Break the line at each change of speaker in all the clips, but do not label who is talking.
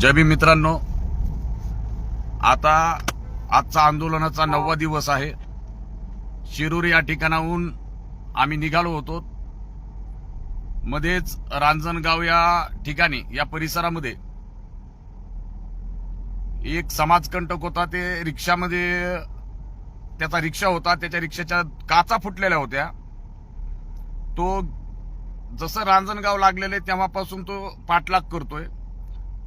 जय भीम मित्रांनो, आता आजचा आंदोलनाचा 9वा दिवस आहे। शिरूर या ठिकाणाहून आम्ही निघालो होतो। मध्येच रांजणगाव या ठिकाणी या परिसरामध्ये एक समाजकंटक होता। ते रिक्षामध्ये त्याचा रिक्षा होता, त्याच्या रिक्षाच्या काचा फुटलेल्या होत्या। तो जसं रांजणगाव लागलेले तेव्हापासून तो पाठलाग करतोय।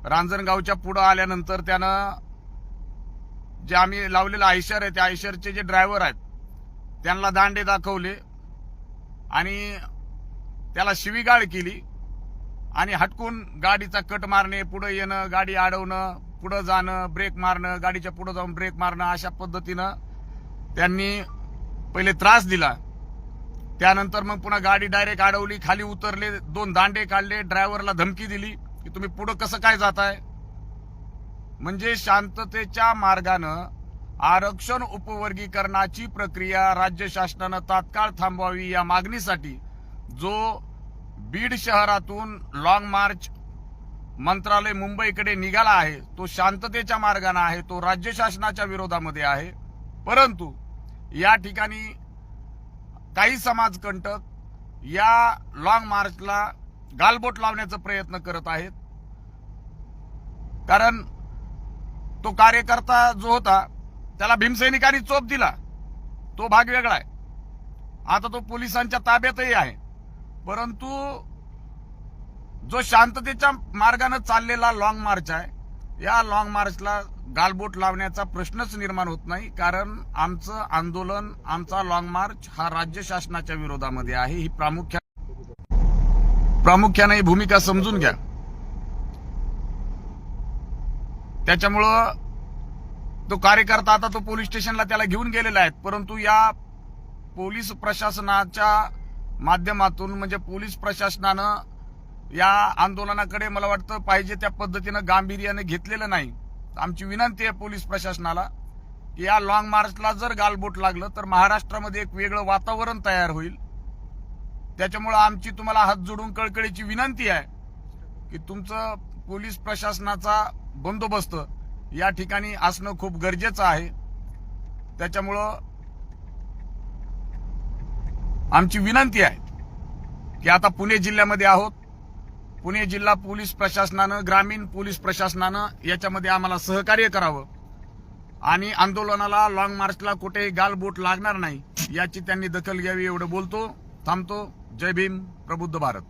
रांजणगावच्या पुढे आल्यानंतर त्यानं जे आम्ही लावलेला आयशर आहे त्या आयशरचे जे ड्रायव्हर आहेत त्यांना दांडे दाखवले आणि त्याला शिवीगाळ केली आणि हटकून गाडीचा कट मारणे, पुढे येणं, गाडी अडवणं, पुढे जाणं, ब्रेक मारणं, गाडीच्या पुढे जाऊन ब्रेक मारणं, अशा पद्धतीनं त्यांनी पहिले त्रास दिला। त्यानंतर मग पुन्हा गाडी डायरेक्ट अडवली, खाली उतरले, 2 दांडे काढले, ड्रायव्हरला धमकी दिली की तुम्ही पुढे कसं काय जाताय। म्हणजे शांततेच्या मार्गानं आरक्षण उपवर्गीकरणाची प्रक्रिया राज्य शासनानं तात्काळ थांबवावी या मागणीसाठी जो बीड शहरातून लॉंग मार्च मंत्रालय मुंबईकडे निघाला आहे तो शांततेच्या मार्गाने आहे, तो राज्य शासनाच्या विरोधामध्ये आहे। परंतु या ठिकाणी काही समाजकंटक या लॉंग मार्चला गालबोट लावण्याचा प्रयत्न करत आहेत। कारण तो कार्यकर्ता जो होता त्याला भीमसैनिकांनी चोप दिला, तो भाग वेगळा आहे। आता तो पोलिसांच्या ताब्यातही आहे। परंतु जो शांततेच्या मार्गाने चाललेला लॉंग मार्च आहे, या लॉंग मार्चला गालबोट लावण्याचा प्रश्नच निर्माण होत नाही। कारण आमचं आंदोलन, आमचा लॉंग मार्च हा राज्य शासनाच्या विरोधामध्ये आहे। ही प्रामुख्याने ही भूमिका समजून घ्या। त्याच्यामुळं तो कार्यकर्ता आता तो पोलीस स्टेशनला त्याला घेऊन गेलेला आहे। परंतु या पोलीस प्रशासनाच्या माध्यमातून म्हणजे पोलीस प्रशासनानं या आंदोलनाकडे मला वाटतं पाहिजे त्या पद्धतीनं गांभीर्याने घेतलेलं नाही। आमची विनंती आहे पोलीस प्रशासनाला की या लॉंग मार्चला जर गालबोट लागलं तर महाराष्ट्रामध्ये एक वेगळं वातावरण तयार होईल। त्याच्यामुळे आमची तुम्हाला हात जोडून कळकळीची विनंती आहे की तुमचं पोलीस प्रशासनाचा बंदोबस्त या ठिकाणी असणं खूप गरजेचं आहे। त्याच्यामुळं आमची विनंती आहे की आता पुणे जिल्ह्यामध्ये आहोत, पुणे जिल्हा पोलीस प्रशासनानं, ग्रामीण पोलीस प्रशासनानं याच्यामध्ये आम्हाला सहकार्य करावं आणि आंदोलनाला, लॉंग मार्चला कुठेही गालबोट लागणार नाही याची त्यांनी दखल घ्यावी, एवढं बोलतो, थांबतो। जय भीम, प्रबुद्ध भारत।